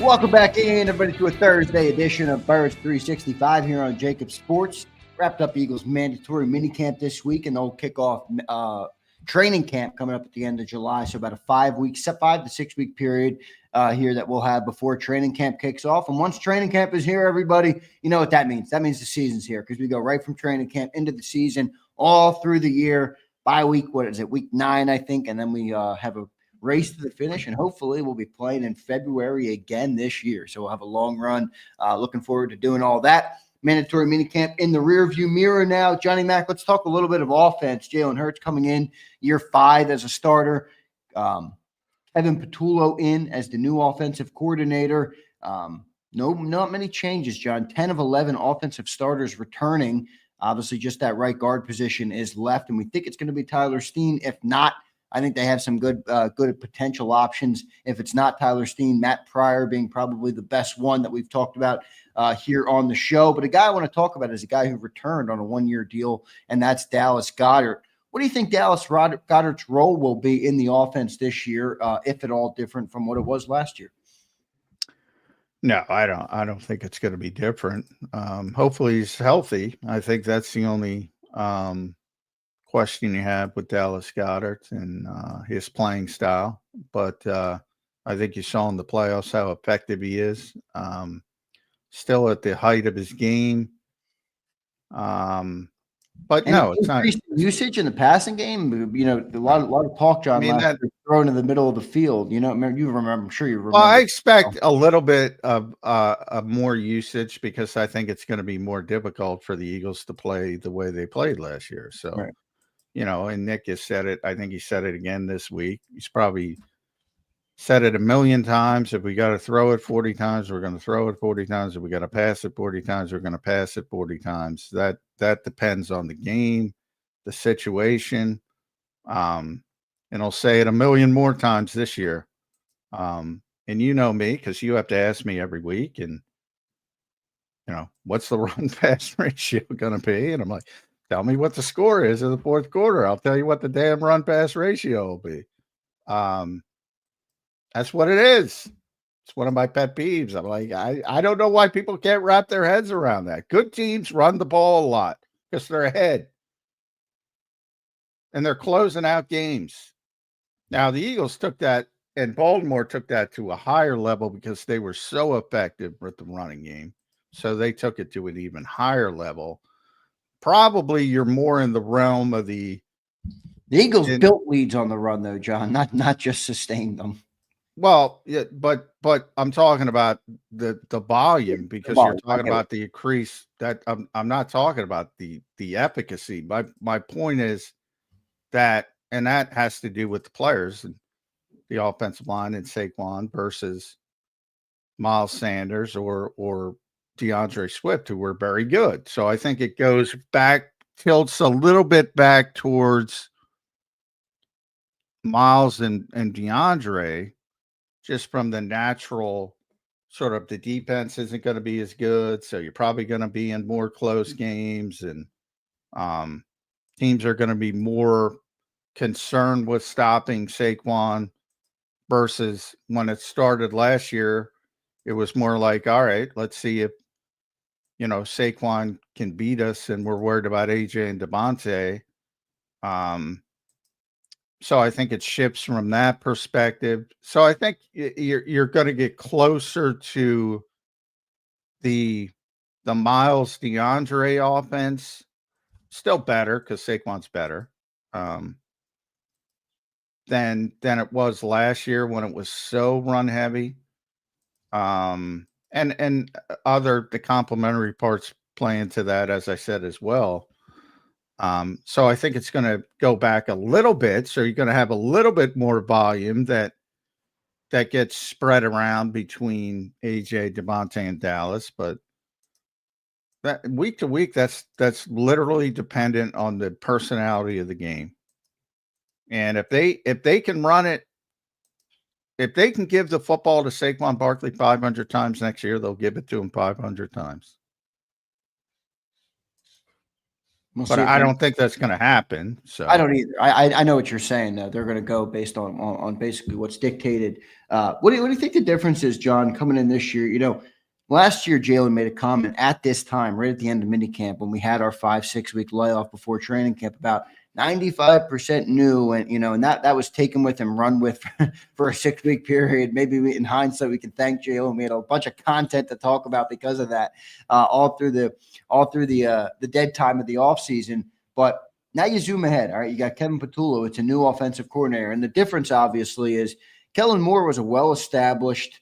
Welcome back in, everybody, to a Thursday edition of Birds 365 here on JAKIB Sports. Wrapped up Eagles mandatory minicamp this week, and they'll kick off training camp coming up at the end of July. So about a 5 to 6 week period here that we'll have before training camp kicks off. And once training camp is here, everybody, you know what that means. That means the season's here, because we go right from training camp into the season all through the year. By week, what is it, week 9, I think, and then we have a race to the finish, and hopefully we'll be playing in February again this year. So we'll have a long run. Looking forward to doing all that. Mandatory minicamp in the rearview mirror now. Johnny Mac, let's talk a little bit of offense. Jalen Hurts coming in year 5 as a starter. Kevin Patullo in as the new offensive coordinator. Not many changes, John. 10 of 11 offensive starters returning. Obviously, just that right guard position is left, and we think it's going to be Tyler Steen. If not, I think they have some good potential options. If it's not Tyler Steen, Matt Pryor being probably the best one that we've talked about here on the show. But a guy I want to talk about is a guy who returned on a 1-year deal, and that's Dallas Goedert. What do you think Dallas Goedert's role will be in the offense this year, if at all different from what it was last year? No, I don't think it's going to be different. Hopefully he's healthy. I think that's the only question you have with Dallas Goedert and his playing style. But I think you saw in the playoffs how effective he is. Still at the height of his game. But and no, it's not usage in the passing game. You know, a lot of talk, John. I mean, thrown in the middle of the field. You know, I'm sure you remember. Well, I expect a little bit of more usage, because I think it's going to be more difficult for the Eagles to play the way they played last year. So, right. You know, and Nick has said it. I think he said it again this week. He's probably said it a million times. If we got to throw it 40 times, we're going to throw it 40 times. If we got to pass it 40 times, we're going to pass it 40 times. That depends on the game, the situation. And I'll say it a million more times this year. And you know me, because you have to ask me every week. And, you know, what's the run pass ratio going to be? And I'm like, tell me what the score is in the fourth quarter. I'll tell you what the damn run pass ratio will be. That's what it is. It's one of my pet peeves. I'm like, I don't know why people can't wrap their heads around that. Good teams run the ball a lot because they're ahead. And they're closing out games. Now, the Eagles took that, and Baltimore took that to a higher level because they were so effective with the running game. So they took it to an even higher level. Probably you're more in the realm of the Eagles built leads on the run, though, John, not just sustained them. Well, yeah, but I'm talking about the volume, because you're talking about the increase. That I'm not talking about the efficacy. My point is that, and that has to do with the players and the offensive line and Saquon versus Miles Sanders or DeAndre Swift, who were very good. So I think it goes back, tilts a little bit back towards Miles and DeAndre, just from the natural sort of, the defense isn't going to be as good. So you're probably going to be in more close games, and teams are going to be more concerned with stopping Saquon, versus when it started last year, it was more like, all right, let's see if, you know, Saquon can beat us, and we're worried about AJ and Devontae. So I think it shifts from that perspective. So I think you're going to get closer to the Miles DeAndre offense. Still better, because Saquon's better than it was last year when it was so run heavy. And the complementary parts play into that, as I said, as well. So I think it's going to go back a little bit. So you're going to have a little bit more volume that gets spread around between AJ, Devontae, and Dallas. But that week to week, that's literally dependent on the personality of the game. And if they can run it, if they can give the football to Saquon Barkley 500 times next year, they'll give it to him 500 times. But I don't think that's going to happen. So I don't either. I know what you're saying, though. They're going to go based on basically what's dictated. What do you think the difference is, John, coming in this year? Last year, Jalen made a comment at this time, right at the end of minicamp, when we had our 5-6 week layoff before training camp, about 95% new, and that was taken with and run with for a 6 week period. Maybe in hindsight, we can thank Jalen. We had a bunch of content to talk about because of that, all through the dead time of the offseason. But now you zoom ahead. All right, you got Kevin Patullo. It's a new offensive coordinator, and the difference obviously is Kellen Moore was a well-established,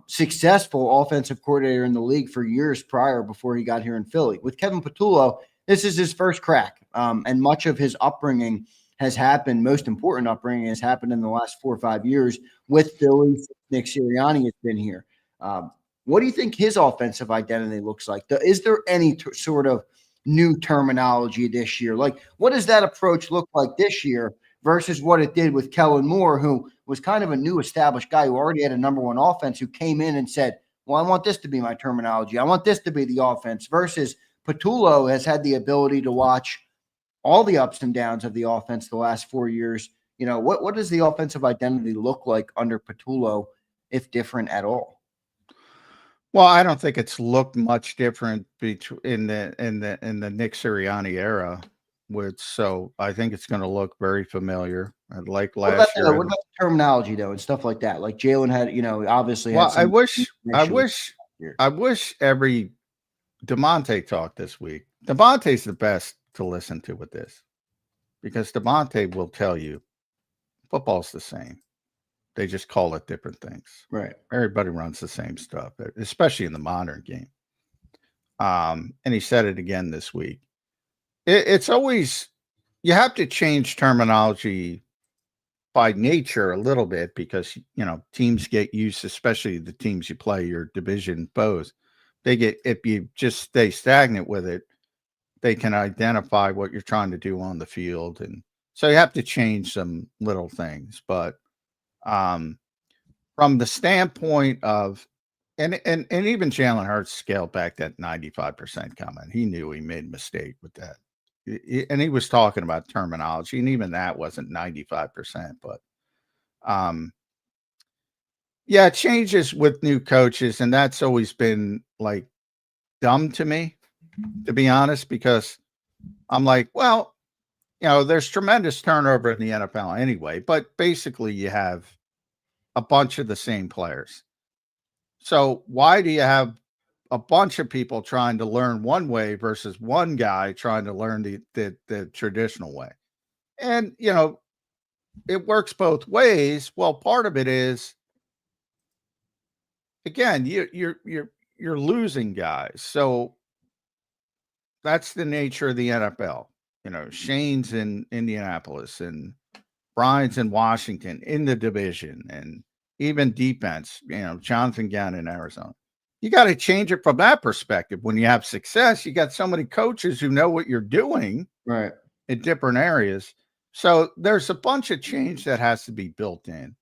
successful offensive coordinator in the league for years prior before he got here in Philly. With Kevin Patullo, this is his first crack, and much of his upbringing has happened. Most important upbringing has happened in the last 4 or 5 years with Philly. Nick Sirianni has been here. What do you think his offensive identity looks like? Is there any sort of new terminology this year? Like, what does that approach look like this year versus what it did with Kellen Moore, who was kind of a new established guy who already had a number one offense, who came in and said, well, I want this to be my terminology. I want this to be the offense, versus Patullo has had the ability to watch all the ups and downs of the offense the last 4 years. What does the offensive identity look like under Patullo, if different at all? Well, I don't think it's looked much different in the Nick Sirianni era. So I think it's going to look very familiar. Like last year. What about the terminology though and stuff like that? Like Jalen had, obviously. Well, I wish every DeMonte talk this week. DeMonte's the best to listen to with this, because DeMonte will tell you football's the same. They just call it different things. Right. Everybody runs the same stuff, especially in the modern game. And he said it again this week. It's always, you have to change terminology by nature a little bit, because, teams get used, especially the teams you play, your division foes. If you just stay stagnant with it, they can identify what you're trying to do on the field. And so you have to change some little things. But from the standpoint of, and even Jalen Hurts scaled back that 95% comment. He knew he made a mistake with that. And he was talking about terminology, and even that wasn't 95%. But yeah, it changes with new coaches, and that's always been like dumb to me, to be honest, because I'm like, well, there's tremendous turnover in the NFL anyway, but basically you have a bunch of the same players. So why do you have a bunch of people trying to learn one way versus one guy trying to learn the traditional way? And, it works both ways. Well, part of it is, again, you're losing guys. So that's the nature of the NFL. Shane's in Indianapolis, and Brian's in Washington in the division, and even defense, Jonathan Gann in Arizona. You got to change it from that perspective. When you have success, you got so many coaches who know what you're doing, right, in different areas. So there's a bunch of change that has to be built in.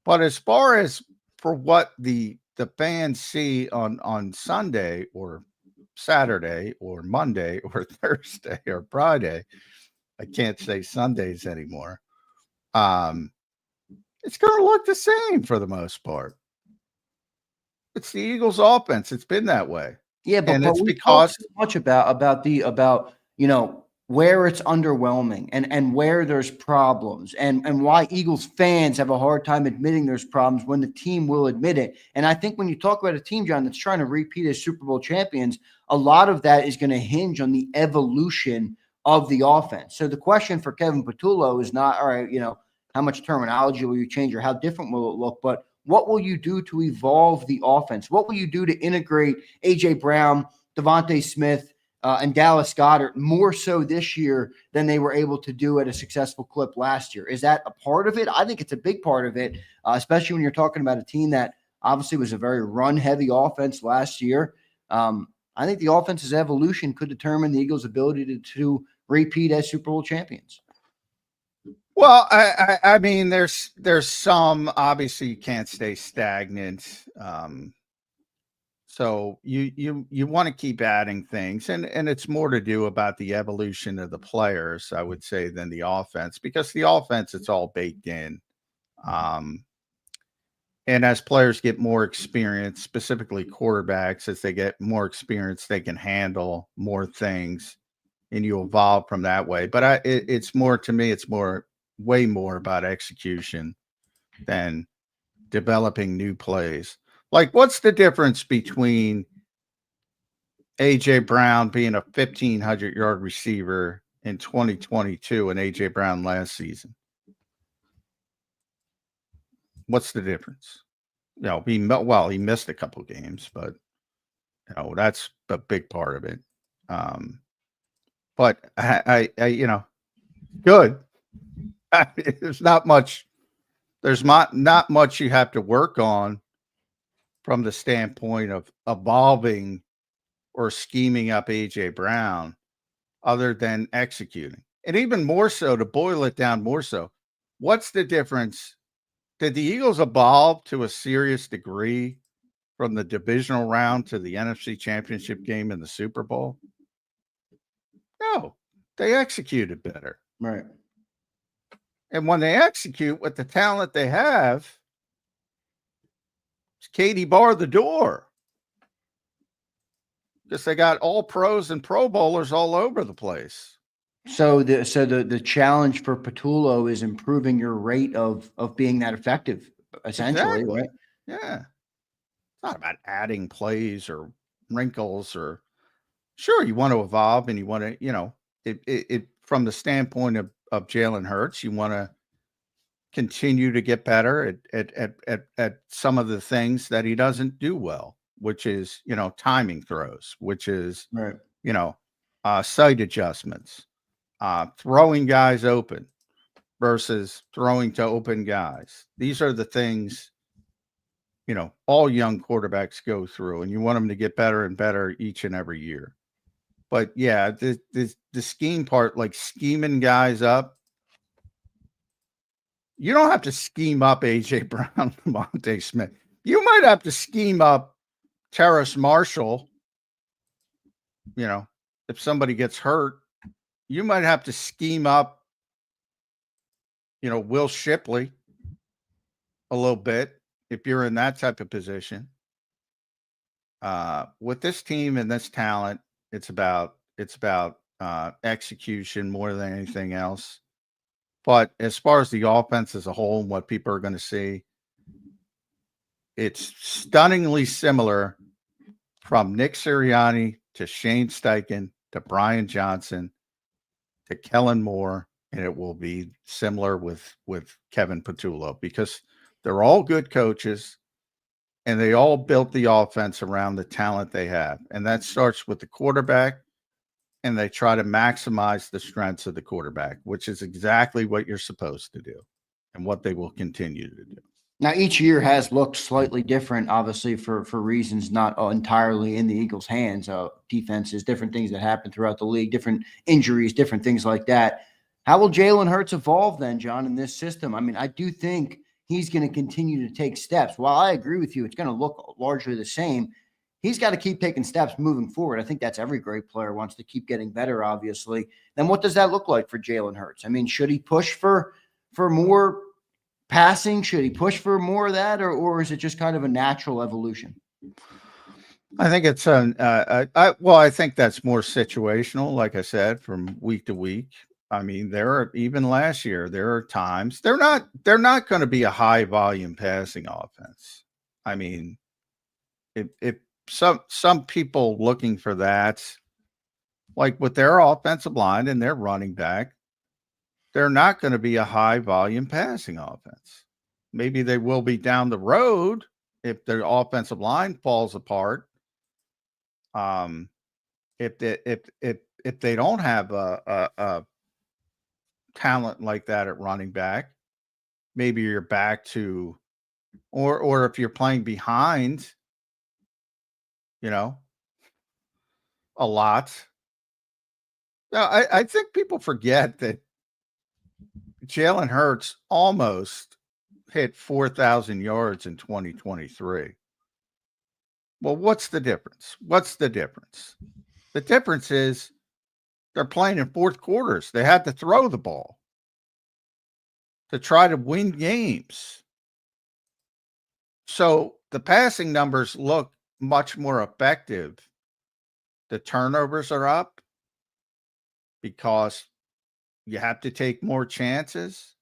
But as far as for what the fans see on Sunday or Saturday or Monday or Thursday or Friday, I can't say Sundays anymore. It's going to look the same for the most part. It's the Eagles' offense. It's been that way. Yeah, but it's we because talk so much about where it's underwhelming and where there's problems, and why Eagles fans have a hard time admitting there's problems when the team will admit it. And I think when you talk about a team, John, that's trying to repeat as Super Bowl champions, a lot of that is going to hinge on the evolution of the offense. So the question for Kevin Patullo is not, all right, how much terminology will you change or how different will it look, but what will you do to evolve the offense? What will you do to integrate A.J. Brown, Devontae Smith, and Dallas Goedert more so this year than they were able to do at a successful clip last year? Is that a part of it? I think it's a big part of it, especially when you're talking about a team that obviously was a very run-heavy offense last year. I think the offense's evolution could determine the Eagles' ability to repeat as Super Bowl champions. Well, I mean, there's some, obviously you can't stay stagnant. So you want to keep adding things, and it's more to do about the evolution of the players, I would say, than the offense, because the offense, it's all baked in. And as players get more experience, specifically quarterbacks, as they get more experience, they can handle more things, and you evolve from that way. But it's more, to me, it's way more about execution than developing new plays. Like, what's the difference between AJ Brown being a 1,500-yard receiver in 2022 and AJ Brown last season? What's the difference? He missed a couple games, but that's a big part of it. But good. There's not much. There's not much you have to work on from the standpoint of evolving or scheming up AJ Brown, other than executing. And even more so, to boil it down more so, what's the difference? Did the Eagles evolve to a serious degree from the divisional round to the NFC Championship game in the Super Bowl? No, they executed better. Right. And when they execute with the talent they have, it's Katie bar the door. Because they got all pros and Pro Bowlers all over the place. So the challenge for Patullo is improving your rate of being that effective, essentially, Exactly. right? Yeah. It's not about adding plays or wrinkles, or sure, you want to evolve, and you want to, it from the standpoint of Jalen Hurts, you want to continue to get better at some of the things that he doesn't do well, which is, timing throws, which is, Right. sight adjustments, throwing guys open versus throwing to open guys. These are the things, all young quarterbacks go through, and you want them to get better and better each and every year. But yeah, the scheme part, like scheming guys up, you don't have to scheme up AJ Brown, Monte Smith. You might have to scheme up Terrace Marshall. If somebody gets hurt, you might have to scheme up, Will Shipley a little bit if you're in that type of position. With this team and this talent, it's about execution more than anything else. But as far as the offense as a whole and what people are going to see, it's stunningly similar from Nick Sirianni to Shane Steichen to Brian Johnson to Kellen Moore, and it will be similar with Kevin Patullo, because they're all good coaches, and they all built the offense around the talent they have. And that starts with the quarterback, and they try to maximize the strengths of the quarterback, which is exactly what you're supposed to do and what they will continue to do. Now, each year has looked slightly different, obviously, for reasons not entirely in the Eagles' hands. Defenses, different things that happen throughout the league, different injuries, different things like that. How will Jalen Hurts evolve then, John, in this system? I mean, I do think he's going to continue to take steps. While I agree with you, it's going to look largely the same. He's got to keep taking steps moving forward. I think that's every great player wants to keep getting better, obviously. Then what does that look like for Jalen Hurts? I mean, should he push for more passing? Should he push for more of that, or is it just kind of a natural evolution? I think it's I think that's more situational, like I said, from week to week. I mean, even last year, there are times they're not going to be a high volume passing offense. I mean, if some people looking for that, like with their offensive line and their running back, they're not going to be a high volume passing offense. Maybe they will be down the road if their offensive line falls apart. If they don't have a talent like that at running back, maybe you're back to, or if you're playing behind, a lot. Now, I think people forget that Jalen Hurts almost hit 4,000 yards in 2023. Well, what's the difference? What's the difference? The difference is they're playing in fourth quarters. They had to throw the ball to try to win games. So the passing numbers look much more effective. The turnovers are up because you have to take more chances.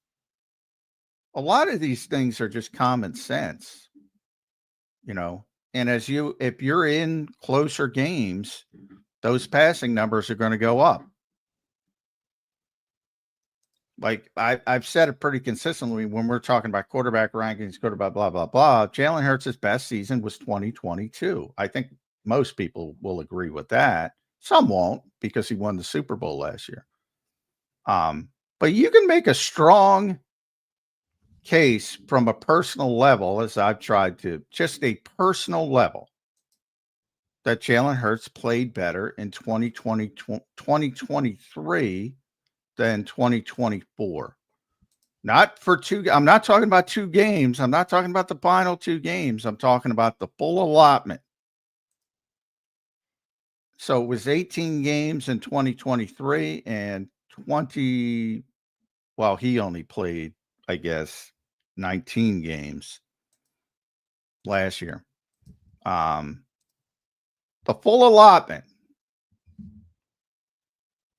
A lot of these things are just common sense, you know. And if you're in closer games, those passing numbers are going to go up. Like I've said it pretty consistently when we're talking about quarterback rankings, quarterback blah, blah, blah. Jalen Hurts' best season was 2022. I think most people will agree with that. Some won't because he won the Super Bowl last year. But you can make a strong case from a personal level, as I've tried to, just a personal level, that Jalen Hurts played better in 2023 than 2024. Not for I'm not talking about 2 games. I'm not talking about the final 2 games. I'm talking about the full allotment. So it was 18 games in 2023 and well, he only played, I guess, 19 games last year. The full allotment.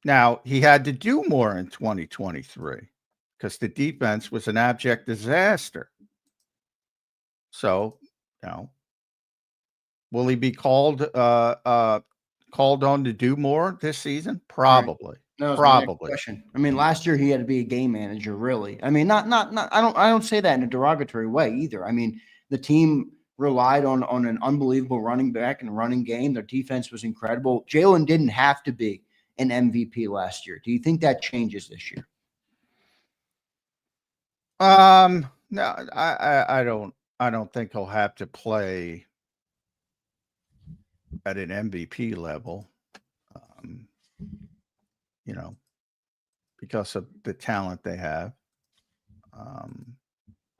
Now, he had to do more in 2023 because the defense was an abject disaster. So, will he be called on to do more this season? Probably. Right. No, probably. Question. I mean, last year he had to be a game manager, really. I mean, not. I don't say that in a derogatory way either. I mean, the team relied on an unbelievable running back and running game. Their defense was incredible. Jalen didn't have to be an MVP last year. Do you think that changes this year? No, I don't think he'll have to play at an MVP level. Because of the talent they have.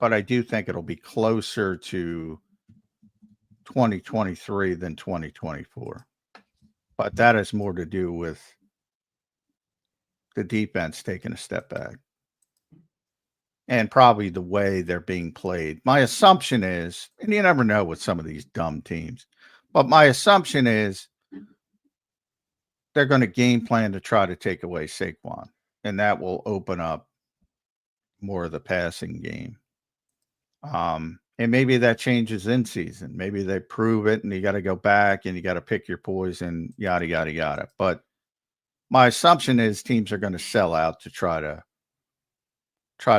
But I do think it'll be closer to 2023 than 2024. But that has more to do with the defense taking a step back and probably the way they're being played. My assumption is, and you never know with some of these dumb teams, but my assumption is they're going to game plan to try to take away Saquon, and that will open up more of the passing game. And maybe that changes in season. Maybe they prove it and you got to go back and you got to pick your poison, yada, yada, yada. But my assumption is teams are going to sell out to try to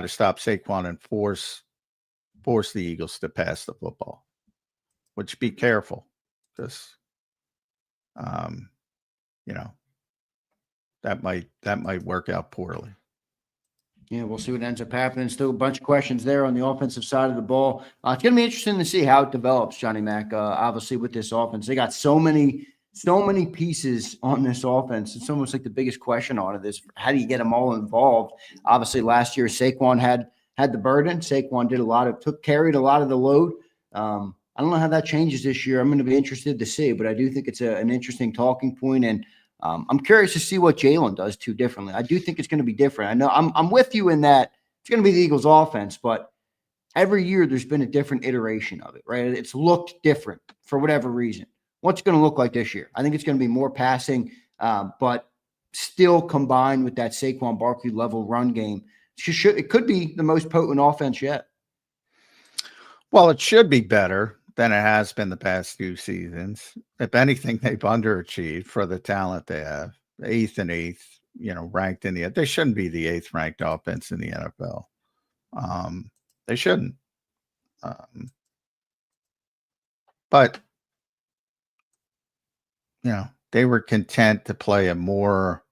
stop Saquon and force the Eagles to pass the football, which be careful because, that might work out poorly. Yeah, we'll see what ends up happening. Still a bunch of questions there on the offensive side of the ball. It's going to be interesting to see how it develops, Johnny Mac. Obviously, with this offense, they got so many pieces on this offense. It's almost like the biggest question on it is how do you get them all involved? Obviously, last year Saquon had the burden. Saquon carried a lot of the load. I don't know how that changes this year. I'm going to be interested to see, but I do think it's an interesting talking point. And I'm curious to see what Jalen does too differently. I do think it's going to be different. I know I'm with you in that it's going to be the Eagles offense, but every year there's been a different iteration of it, right? It's looked different for whatever reason. What's it going to look like this year? I think it's going to be more passing, but still combined with that Saquon Barkley level run game. It could be the most potent offense yet. Well, it should be better than it has been the past 2 seasons. If anything, they've underachieved for the talent they have. 8th and 8th, ranked in they shouldn't be the 8th ranked offense in the NFL. They shouldn't. But they were content to play a more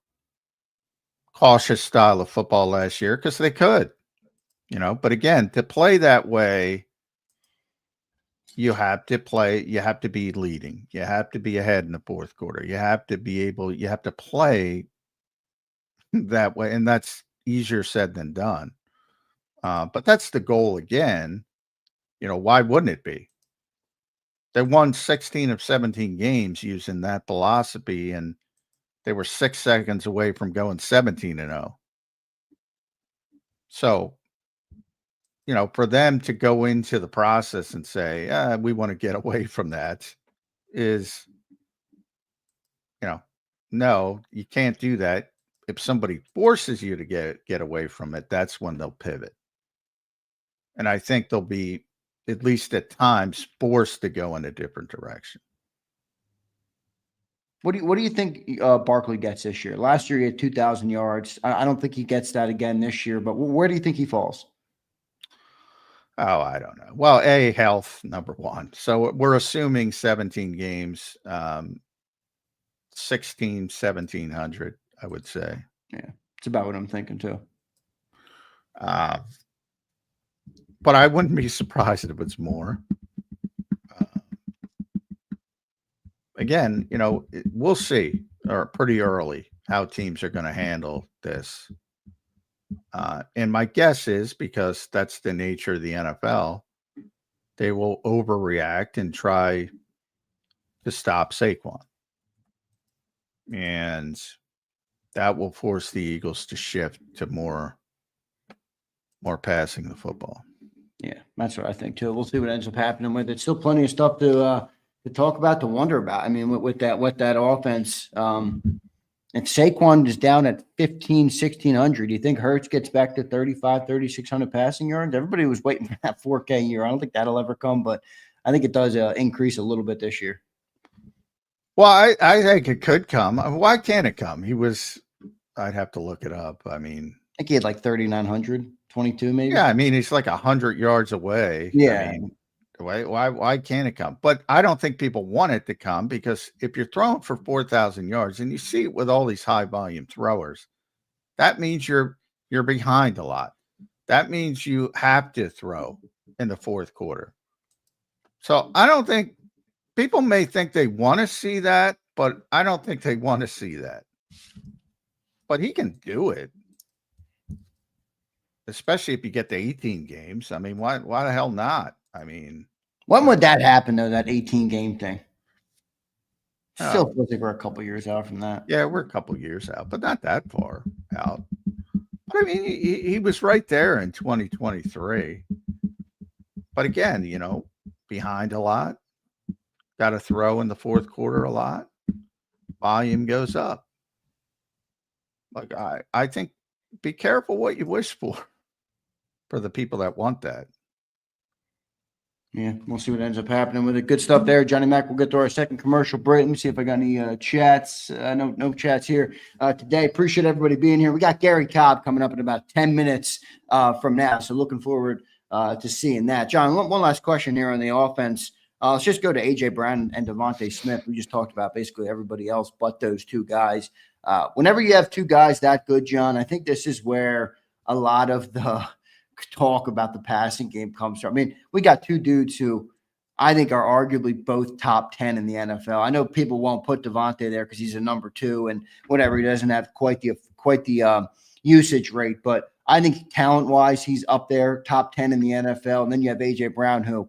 cautious style of football last year because they could, but again, to play that way, you have to be leading. You have to be ahead in the fourth quarter. You have to play that way. And that's easier said than done. But that's the goal again. Why wouldn't it be? They won 16 of 17 games using that philosophy, and they were 6 seconds away from going 17-0. So, for them to go into the process and say, we want to get away from that is, no, you can't do that. If somebody forces you to get away from it, that's when they'll pivot. And I think they'll be, at least at times, forced to go in a different direction. What do you think Barkley gets this year? Last year he had 2,000 yards. I don't think he gets that again this year. But where do you think he falls? Oh, I don't know. Well, health, number one. So we're assuming 17 games, 1,700, I would say. Yeah, it's about what I'm thinking too. But I wouldn't be surprised if it's more. Again, we'll see, or pretty early, how teams are going to handle this. And my guess is, because that's the nature of the NFL, they will overreact and try to stop Saquon. And that will force the Eagles to shift to more passing the football. Yeah, that's what I think too. We'll see what ends up happening with it. Still plenty of stuff to talk about, to wonder about. I mean, with that offense, and Saquon is down at 1,600. Do you think Hurts gets back to 3,600 passing yards? Everybody was waiting for that 4K year. I don't think that'll ever come, but I think it does increase a little bit this year. Well, I think it could come. Why can't it come? I'd have to look it up. I mean, I think he had like 3,900, 22 maybe. Yeah, I mean, he's like 100 yards away. Yeah. I mean, why can't it come? But I don't think people want it to come, because if you're throwing for 4,000 yards, and you see it with all these high volume throwers, that means you're behind a lot. That means you have to throw in the fourth quarter. So I don't think people may think they want to see that, but I don't think they want to see that. But he can do it, especially if you get to 18 games. I mean, why the hell not? I mean, when would that happen though? That 18 game thing. Still feels like we're a couple years out from that. Yeah, we're a couple years out, but not that far out. But I mean, he was right there in 2023. But again, behind a lot, got to throw in the fourth quarter a lot. Volume goes up. Like I think, be careful what you wish for the people that want that. Yeah, we'll see what ends up happening with it. Good stuff there, Johnny Mac. We'll get to our second commercial break. Let me see if I got any chats. No chats here today. Appreciate everybody being here. We got Gary Cobb coming up in about 10 minutes from now, so looking forward to seeing that. John, one last question here on the offense. Let's just go to A.J. Brown and Devontae Smith. We just talked about basically everybody else but those two guys. Whenever you have two guys that good, John, I think this is where a lot of the talk about the passing game comes from. I mean, we got two dudes who I think are arguably both top 10 in the NFL. I know people won't put Devontae there because he's a number 2 and whatever. He doesn't have quite the usage rate, but I think talent-wise, he's up there, top 10 in the NFL. And then you have A.J. Brown, who,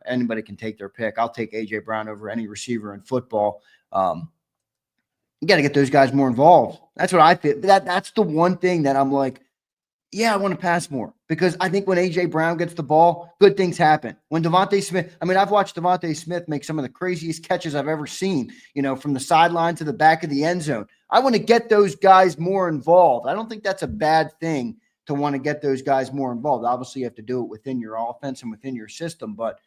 anybody can take their pick. I'll take A.J. Brown over any receiver in football. You got to get those guys more involved. That's what I feel. That's the one thing that I'm like, I want to pass more, because I think when A.J. Brown gets the ball, good things happen. When Devontae Smith, I've watched Devontae Smith make some of the craziest catches I've ever seen, from the sideline to the back of the end zone. I want to get those guys more involved. I don't think that's a bad thing to want to get those guys more involved. Obviously, you have to do it within your offense and within your system, but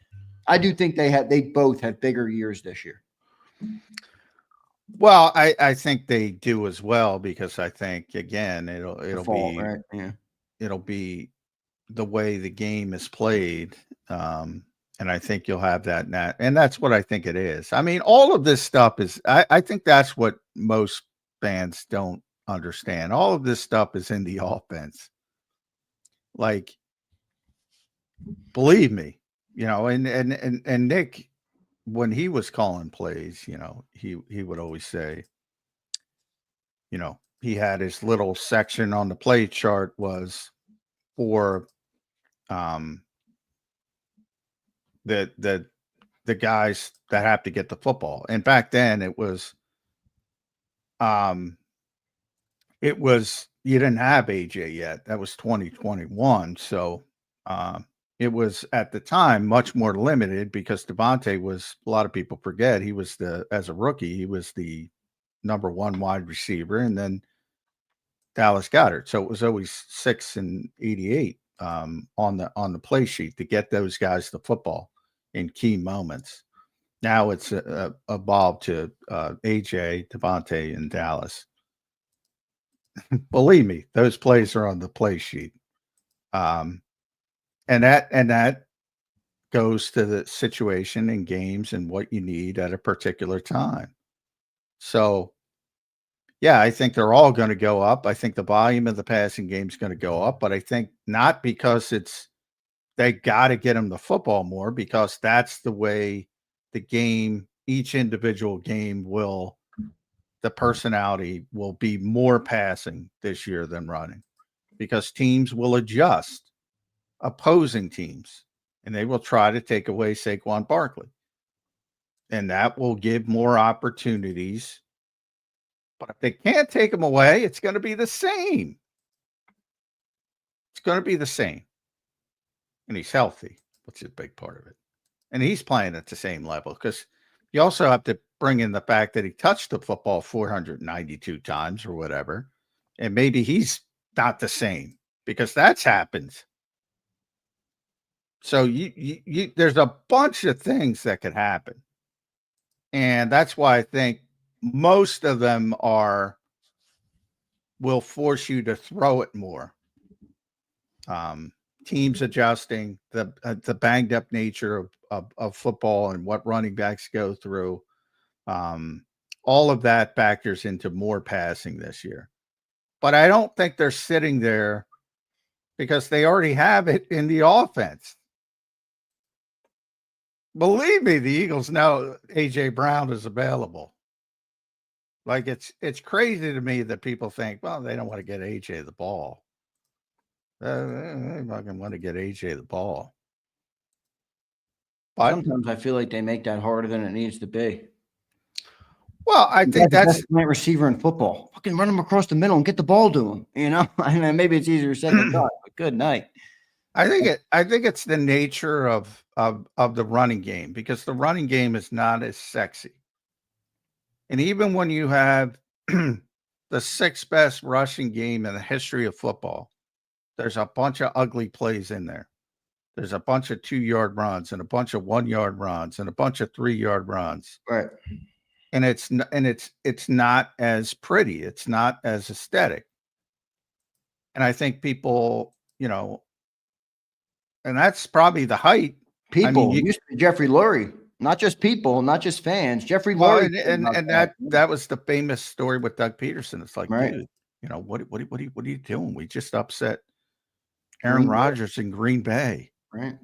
I do think they both have bigger years this year. Well, I think they do as well, because I think, again, it'll fall, be right? Yeah. It'll be the way the game is played. And I think you'll have that. And that's what I think it is. I mean, all of this stuff is, I think that's what most fans don't understand. All of this stuff is in the offense. Like, believe me, and Nick, when he was calling plays, he would always say, he had his little section on the play chart was for the the guys that have to get the football. And back then it was you didn't have AJ yet. That was 2021. So it was at the time much more limited because Devontae was, a lot of people forget, he was as a rookie, he was the number 1 wide receiver, and then Dallas Goedert. So it was always 6 and 88 on the play sheet to get those guys the football in key moments. Now it's evolved to AJ, Devontae, and Dallas. Believe me, those plays are on the play sheet. And that goes to the situation in games and what you need at a particular time. So, yeah, I think they're all going to go up. I think the volume of the passing game is going to go up, but I think not because they got to get them the football more, because that's the way the game, each individual game the personality will be more passing this year than running, because teams will adjust, opposing teams, and they will try to take away Saquon Barkley. And that will give more opportunities. But if they can't take him away, it's going to be the same. It's going to be the same. And he's healthy, which is a big part of it. And he's playing at the same level, because you also have to bring in the fact that he touched the football 492 times or whatever. And maybe he's not the same, because that's happened. So there's a bunch of things that could happen. And that's why I think most of them will force you to throw it more. Teams adjusting, the banged up nature of football and what running backs go through. All of that factors into more passing this year. But I don't think they're sitting there because they already have it in the offense. Believe me, the Eagles know A.J. Brown is available. Like, it's crazy to me that people think, well, they don't want to get A.J. the ball. They fucking want to get A.J. the ball. But sometimes I feel like they make that harder than it needs to be. Well, I think that's the best receiver in football. Fucking run him across the middle and get the ball to him. You know, I mean, maybe it's easier said than done, but good night. I think it's the nature of the running game, because the running game is not as sexy. And even when you have the 6th best rushing game in the history of football, there's a bunch of ugly plays in there. There's a bunch of 2-yard runs and a bunch of 1-yard runs and a bunch of 3-yard runs. Right. And it's not as pretty. It's not as aesthetic. And I think people, and that's probably the height. People used to be Jeffrey Lurie, not just people, not just fans. Jeffrey Lurie, and that was the famous story with Doug Peterson. It's like, right. Dude, what are you doing? We just upset Aaron Rodgers in Green Bay. Right.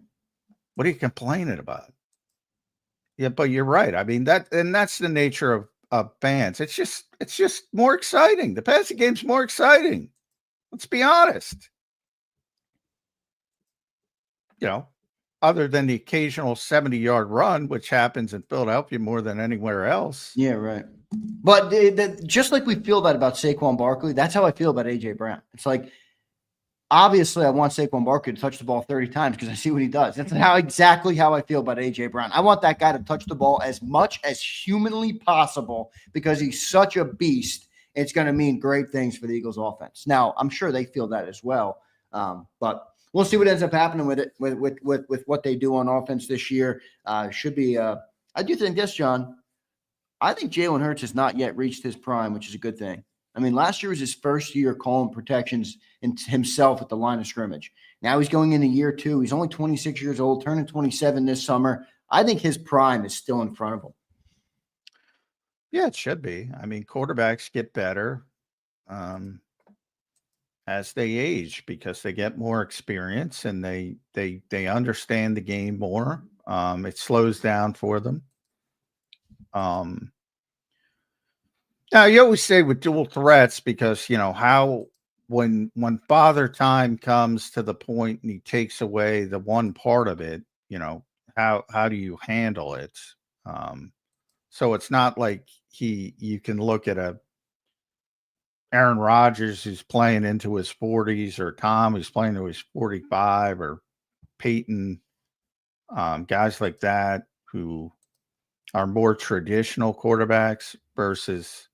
What are you complaining about? Yeah, but you're right. I mean, that's the nature of fans. It's just more exciting. The passing game's more exciting. Let's be honest. Other than the occasional 70-yard run, which happens in Philadelphia more than anywhere else. Yeah, right. But just like we feel that about Saquon Barkley, that's how I feel about A.J. Brown. It's like, obviously, I want Saquon Barkley to touch the ball 30 times because I see what he does. That's exactly how I feel about A.J. Brown. I want that guy to touch the ball as much as humanly possible because he's such a beast. It's going to mean great things for the Eagles offense. Now, I'm sure they feel that as well. But we'll see what ends up happening with it, with what they do on offense this year. Should be I do think this, John. I think Jalen Hurts has not yet reached his prime, which is a good thing. I mean, last year was his first year calling protections himself at the line of scrimmage. Now he's going into year 2. He's only 26 years old, turning 27 this summer. I think his prime is still in front of him. Yeah, it should be. I mean, quarterbacks get better as they age because they get more experience and they understand the game more. It slows down for them. Now you always say with dual threats because how when father time comes to the point and he takes away the one part of it, how do you handle it? So it's not like you can look at a Aaron Rodgers who's playing into his 40s, or Tom who's playing to his 45, or Peyton, guys like that who are more traditional quarterbacks versus,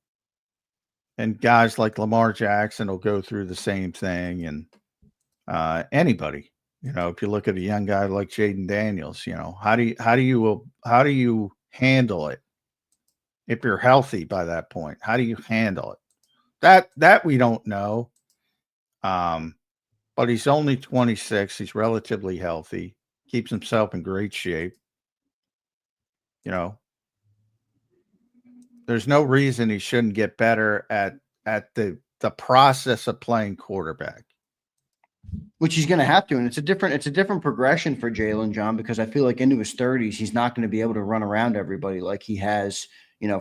and guys like Lamar Jackson will go through the same thing. And anybody, if you look at a young guy like Jaden Daniels, how do you handle it? If you're healthy by that point, how do you handle it? That we don't know. But he's only 26. He's relatively healthy, keeps himself in great shape. There's no reason he shouldn't get better at the process of playing quarterback. Which he's going to have to, and it's a different progression for Jalen, John, because I feel like into his 30s, he's not going to be able to run around everybody like he has,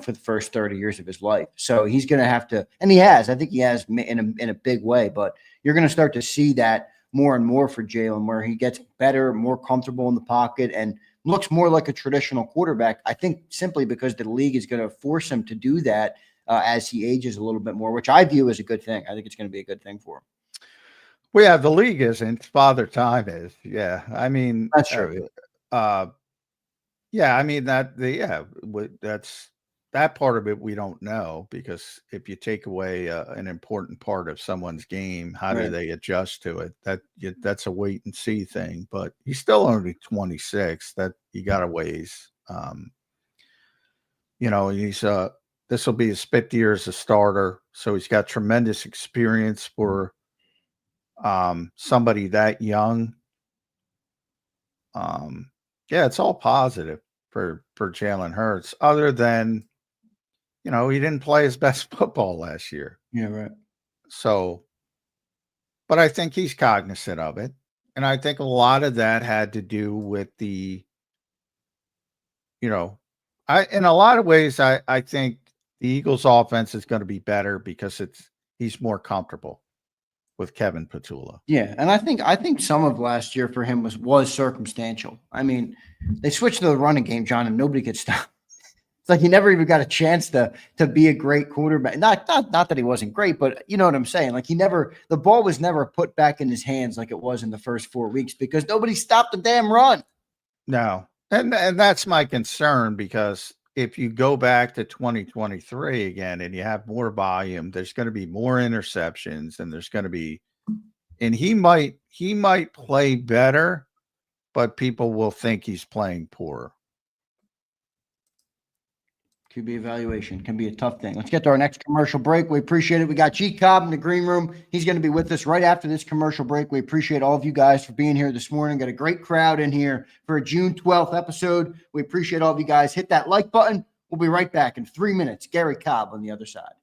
for the first 30 years of his life. So he's going to have to, and I think he has in a big way, but you're going to start to see that more and more for Jalen, where he gets better, more comfortable in the pocket, and looks more like a traditional quarterback. I think simply because the league is going to force him to do that as he ages a little bit more, which I view as a good thing. I think it's going to be a good thing for him. Well, yeah, the league isn't. Father Time is. Yeah, I mean, that's true. Yeah, I mean that's that part of it we don't know, because if you take away an important part of someone's game, how do they adjust to it? That's a wait and see thing. But he's still only 26. That you got a ways. He's this will be his 5th year as a starter, so he's got tremendous experience for somebody that young. Yeah, it's all positive for Jalen Hurts, other than he didn't play his best football last year. Yeah, right. So, but I think he's cognizant of it, and I think a lot of that had to do with the in a lot of ways I think the Eagles offense is going to be better because he's more comfortable with Kevin Patullo. Yeah, and I think some of last year for him was circumstantial. I mean, they switched to the running game, John, and nobody could stop. It's like he never even got a chance to be a great quarterback. Not that he wasn't great, but you know what I'm saying. Like the ball was never put back in his hands like it was in the first 4 weeks, because nobody stopped the damn run. No, and that's my concern, because if you go back to 2023 again and you have more volume, there's going to be more interceptions, and there's going to be, and he might play better, but people will think he's playing poor. QB evaluation can be a tough thing. Let's get to our next commercial break. We appreciate it. We got JAKIB in the green room. He's going to be with us right after this commercial break. We appreciate all of you guys for being here this morning. Got a great crowd in here for a June 12th episode. We appreciate all of you guys. Hit that like button. We'll be right back in 3 minutes. Gary Cobb on the other side.